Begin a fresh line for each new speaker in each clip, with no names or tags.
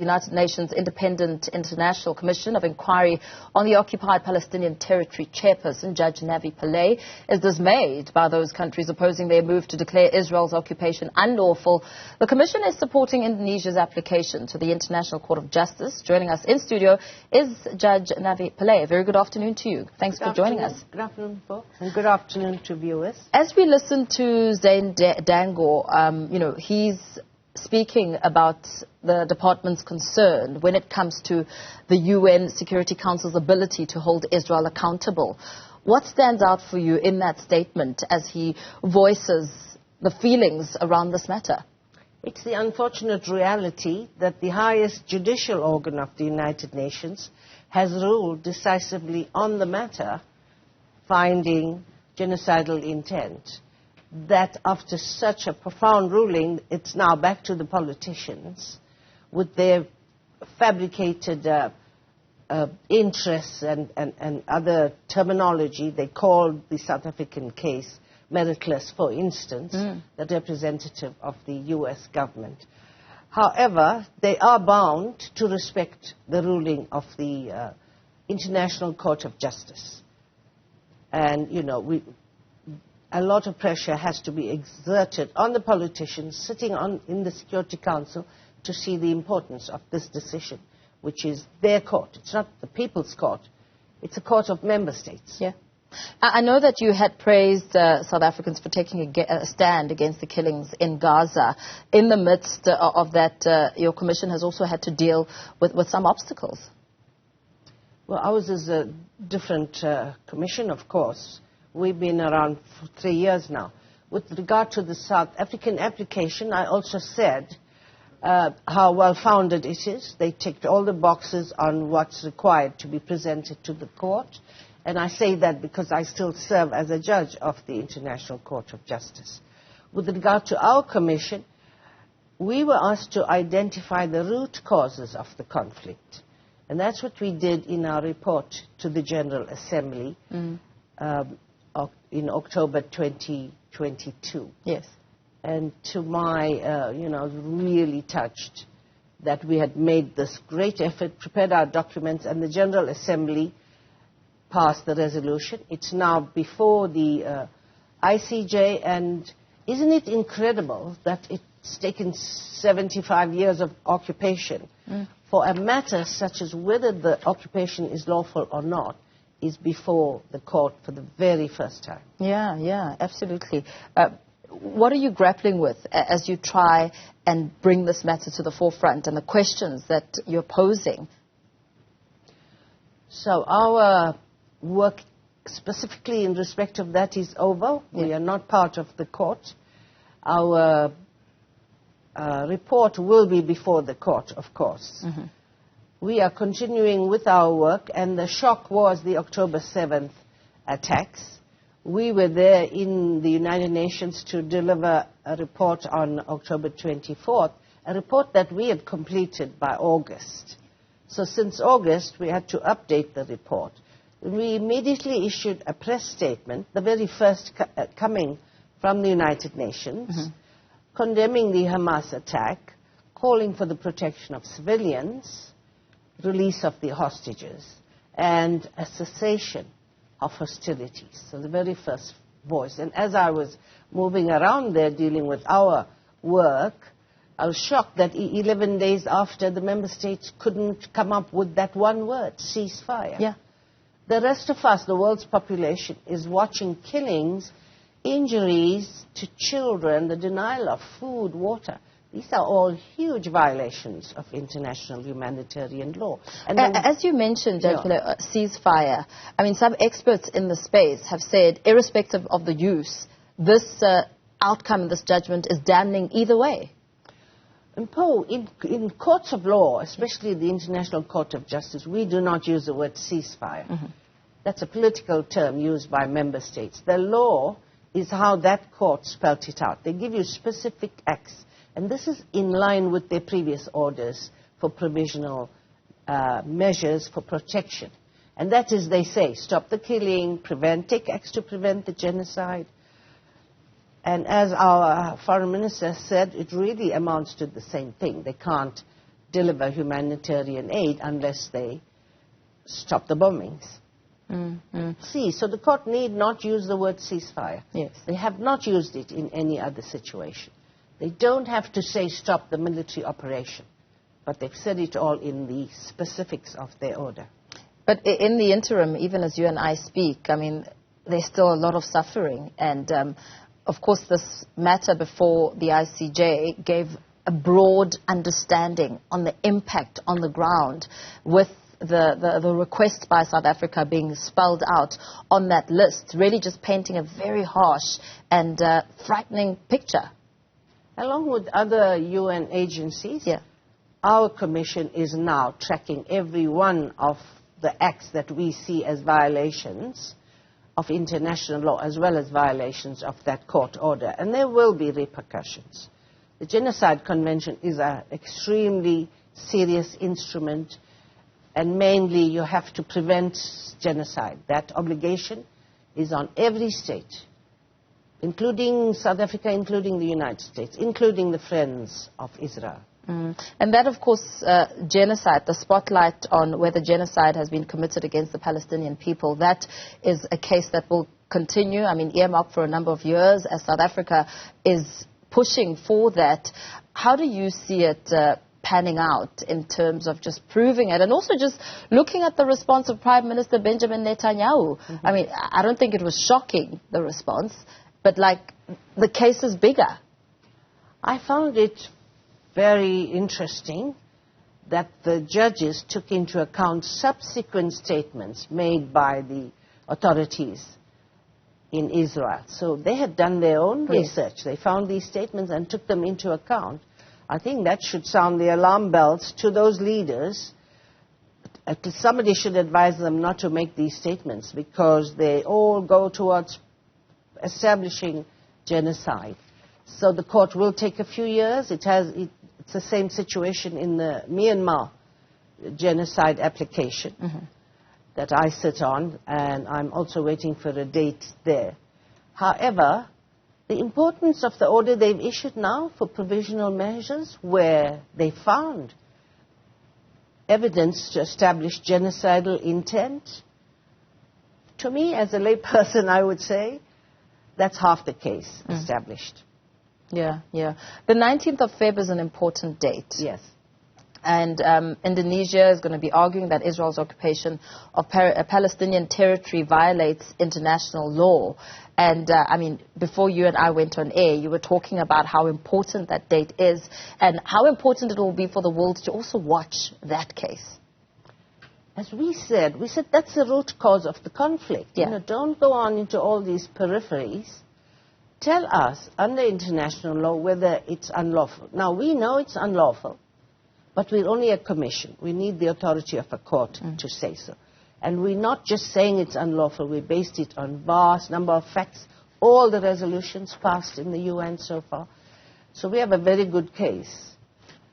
United Nations Independent International Commission of Inquiry on the Occupied Palestinian Territory chairperson, Judge Navi Pillay, is dismayed by those countries opposing their move to declare Israel's occupation unlawful. The Commission is supporting Indonesia's application to the International Court of Justice. Joining us in studio is Judge Navi Pillay. Very good afternoon to you. Thanks for joining us.
Good afternoon, Mpho, and good afternoon to viewers.
As we listen to Zain Dango, he's speaking about the department's concern when it comes to the UN Security Council's ability to hold Israel accountable. What stands out for you in that statement as he voices the feelings around this matter?
It's the unfortunate reality that the highest judicial organ of the United Nations has ruled decisively on the matter, finding genocidal intent. That after such a profound ruling, it's now back to the politicians with their fabricated interests and other terminology. They called the South African case meritless, for instance, the representative of the U.S. government. However, they are bound to respect the ruling of the International Court of Justice. And, a lot of pressure has to be exerted on the politicians sitting in the Security Council to see the importance of this decision, which is their court. It's not the people's court. It's a court of member states.
Yeah. I know that you had praised South Africans for taking a stand against the killings in Gaza. In the midst of that, your commission has also had to deal with some obstacles.
Well, ours is a different commission, of course. We've been around for 3 years now. With regard to the South African application, I also said how well-founded it is. They ticked all the boxes on what's required to be presented to the court. And I say that because I still serve as a judge of the International Court of Justice. With regard to our commission, we were asked to identify the root causes of the conflict. And that's what we did in our report to the General Assembly. In October 2022.
Yes.
And to my, really touched that we had made this great effort, prepared our documents, and the General Assembly passed the resolution. It's now before the ICJ, and isn't it incredible that it's taken 75 years of occupation for a matter such as whether the occupation is lawful or not is before the court for the very first time.
Yeah, absolutely. What are you grappling with as you try and bring this matter to the forefront and the questions that you're posing? So
our work specifically in respect of that is over. Yeah. We are not part of the court. Our report will be before the court, of course. We are continuing with our work, and the shock was the October 7th attacks. We were there in the United Nations to deliver a report on October 24th, a report that we had completed by August. So since August, we had to update the report. We immediately issued a press statement, the very first coming from the United Nations, condemning the Hamas attack, calling for the protection of civilians, release of the hostages, and a cessation of hostilities. So the very first voice. And as I was moving around there dealing with our work, I was shocked that 11 days after, the member states couldn't come up with that one word, ceasefire.
Yeah.
The rest of us, the world's population, is watching killings, injuries to children, the denial of food, water. These are all huge violations of international humanitarian law.
And as you mentioned, Judge Pillay, ceasefire, I mean, some experts in the space have said, irrespective of the use, this outcome, this judgment is damning either way.
Mpho, in courts of law, especially the International Court of Justice, we do not use the word ceasefire. That's a political term used by member states. The law is how that court spelt it out. They give you specific acts. And this is in line with their previous orders for provisional measures for protection. And that is, they say, stop the killing, take acts to prevent the genocide. And as our foreign minister said, it really amounts to the same thing. They can't deliver humanitarian aid unless they stop the bombings. See, so the court need not use the word ceasefire.
Yes.
They have not used it in any other situation. They don't have to say stop the military operation, but they've said it all in the specifics of their order.
But in the interim, even as you and I speak, I mean, there's still a lot of suffering. And, of course, this matter before the ICJ gave a broad understanding on the impact on the ground, with the request by South Africa being spelled out on that list, really just painting a very harsh and frightening picture.
Along with other UN agencies, our commission is now tracking every one of the acts that we see as violations of international law, as well as violations of that court order. And there will be repercussions. The Genocide Convention is an extremely serious instrument, and mainly you have to prevent genocide. That obligation is on every state, including South Africa, including the United States, including the Friends of Israel.
And that, of course, genocide, the spotlight on whether genocide has been committed against the Palestinian people, that is a case that will continue, I mean, earmarked for a number of years, as South Africa is pushing for that. How do you see it panning out in terms of just proving it, and also just looking at the response of Prime Minister Benjamin Netanyahu? I mean, I don't think it was shocking, the response, but like, the case is bigger.
I found it very interesting that the judges took into account subsequent statements made by the authorities in Israel. So they had done their own research. They found these statements and took them into account. I think that should sound the alarm bells to those leaders. Somebody should advise them not to make these statements, because they all go towards establishing genocide. So the court will take a few years. It's the same situation in the Myanmar genocide application that I sit on, and I'm also waiting for a date there. However, the importance of the order they've issued now for provisional measures, where they found evidence to establish genocidal intent, to me, as a layperson, I would say, that's half the case established.
Yeah. The 19th of Feb is an important date.
Yes.
And Indonesia is going to be arguing that Israel's occupation of Palestinian territory violates international law. And, I mean, before you and I went on air, you were talking about how important that date is and how important it will be for the world to also watch that case. As we said that's the root cause of the conflict.
You know, don't go on into all these peripheries. Tell us, under international law, whether it's unlawful. Now, we know it's unlawful, but we're only a commission. We need the authority of a court to say so. And we're not just saying it's unlawful. We based it on vast number of facts, all the resolutions passed in the UN so far. So we have a very good case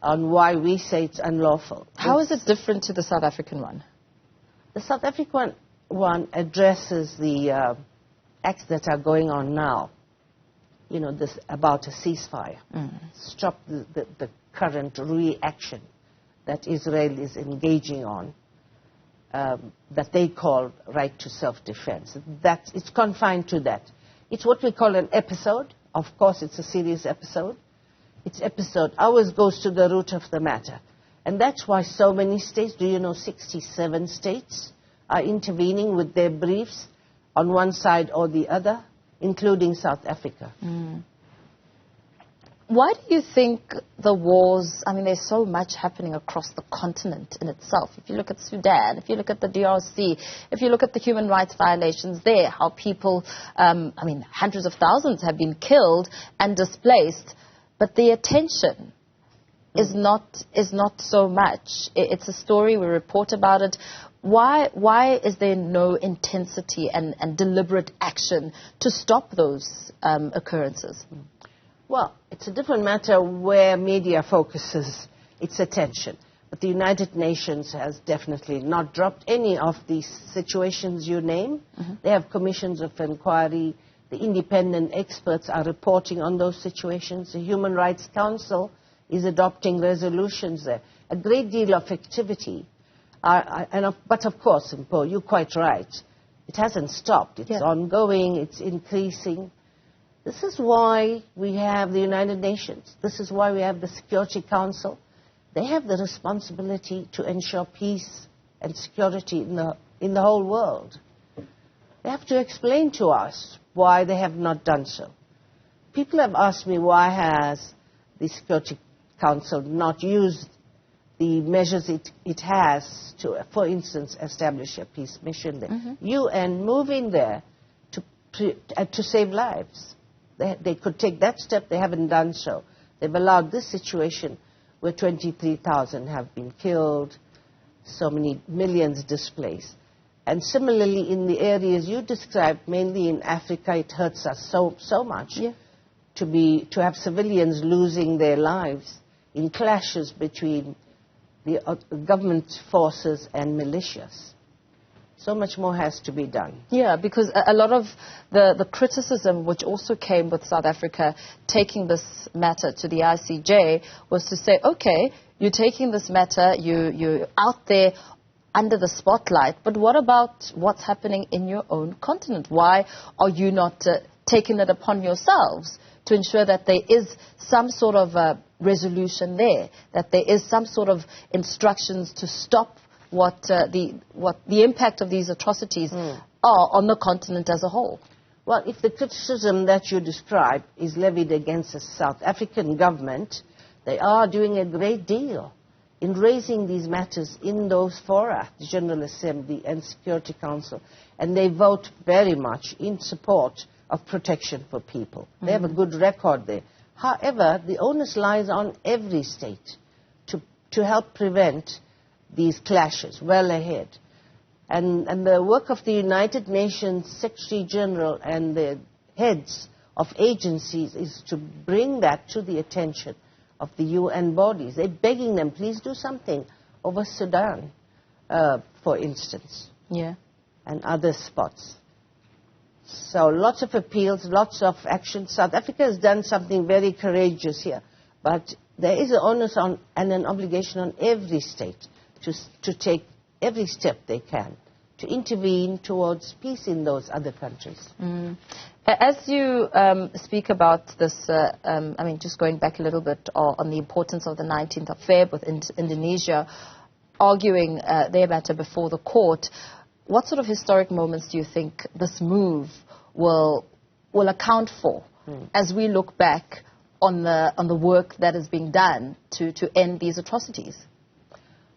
on why we say it's unlawful.
How is it different to the South African one?
The South African one addresses the acts that are going on now. You know, this about a ceasefire. Stop the current reaction that Israel is engaging on, that they call right to self-defense. It's confined to that. It's what we call an episode. Of course, it's a serious episode. It's episode. Ours goes to the root of the matter. And that's why so many states, 67 states, are intervening with their briefs on one side or the other, including South Africa.
Why do you think the wars, I mean, there's so much happening across the continent in itself. If you look at Sudan, if you look at the DRC, if you look at the human rights violations there, how people, hundreds of thousands have been killed and displaced, but the attention is not so much. It's a story, we report about it. Why is there no intensity and deliberate action to stop those occurrences?
Well, it's a different matter where media focuses its attention. But the United Nations has definitely not dropped any of these situations you name. They have commissions of inquiry. The independent experts are reporting on those situations. The Human Rights Council is adopting resolutions there. a great deal of activity. But of course, Mpho, you're quite right. It hasn't stopped. It's ongoing. It's increasing. This is why we have the United Nations. This is why we have the Security Council. They have the responsibility to ensure peace and security in the whole world. They have to explain to us why they have not done so. People have asked me, why has the Security Council not used the measures it has to, for instance, establish a peace mission there? UN move in there to save lives. They could take that step. They haven't done so. They've allowed this situation where 23,000 have been killed, so many millions displaced. And similarly, in the areas you described, mainly in Africa, it hurts us so much to have civilians losing their lives in clashes between the government forces and militias. So much more has to be done. Yeah, because a lot of the criticism which also came with South Africa taking this matter to the ICJ was to say, okay, you're taking this matter, you're out there under the spotlight, but what about what's happening in your own continent? Why are you not taking it upon yourselves to ensure that there is some sort of resolution there, that there is some sort of instructions to stop what the impact of these atrocities are on the continent as a whole? Well, if the criticism that you describe is levied against the South African government, they are doing a great deal in raising these matters in those fora, the General Assembly and Security Council, and they vote very much in support of protection for people. They have a good record there. However, the onus lies on every state to help prevent these clashes well ahead. And the work of the United Nations Secretary General and the heads of agencies is to bring that to the attention of the UN bodies. They're begging them, please do something over Sudan, for instance, and other spots. So lots of appeals, lots of action. South Africa has done something very courageous here, but there is an onus on and an obligation on every state to take every step they can to intervene towards peace in those other countries. As you speak about this, I mean, just going back a little bit on the importance of the 19th of Feb with Indonesia arguing their matter before the court, what sort of historic moments do you think this move will account for as we look back on the work that is being done to end these atrocities?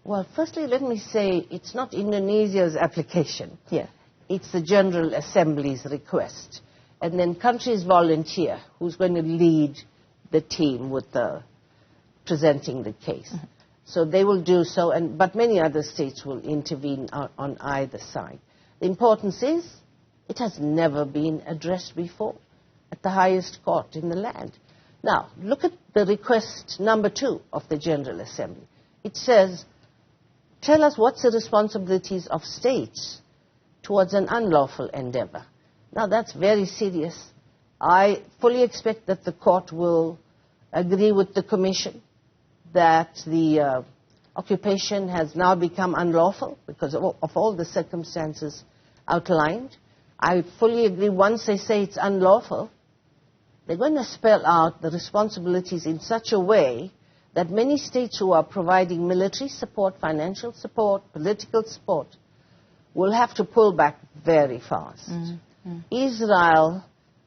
Well, firstly, let me say it's not Indonesia's application. It's the General Assembly's request. And then countries volunteer who's going to lead the team with presenting the case. So they will do so, but many other states will intervene on either side. The importance is it has never been addressed before at the highest court in the land. Now, look at the request number 2 of the General Assembly. It says, tell us what's the responsibilities of states towards an unlawful endeavor. Now, that's very serious. I fully expect that the court will agree with the Commission that the occupation has now become unlawful because of all the circumstances outlined. I fully agree once they say it's unlawful, they're going to spell out the responsibilities in such a way that many states who are providing military support, financial support, political support, will have to pull back very fast. Israel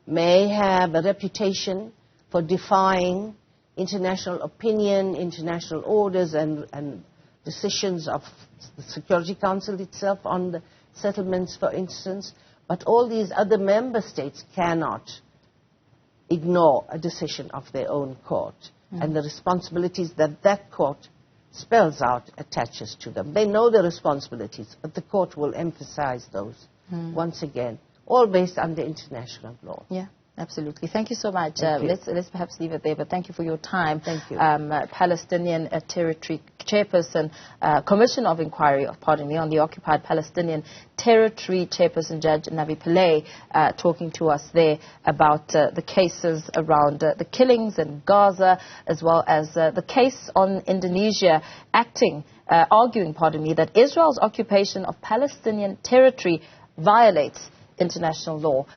may have a reputation for defying international opinion, international orders, and decisions of the Security Council itself on the settlements, for instance, but all these other member states cannot ignore a decision of their own court. And the responsibilities that that court spells out attaches to them. They know the responsibilities, but the court will emphasize those once again, all based under international law.
Absolutely. Thank you so much. Let's perhaps leave it there, but thank you for your time.
Thank you.
Palestinian Territory Chairperson, Commission of Inquiry, on the Occupied Palestinian Territory Chairperson Judge Navi Pillay, talking to us there about the cases around the killings in Gaza, as well as the case on Indonesia arguing that Israel's occupation of Palestinian territory violates international law.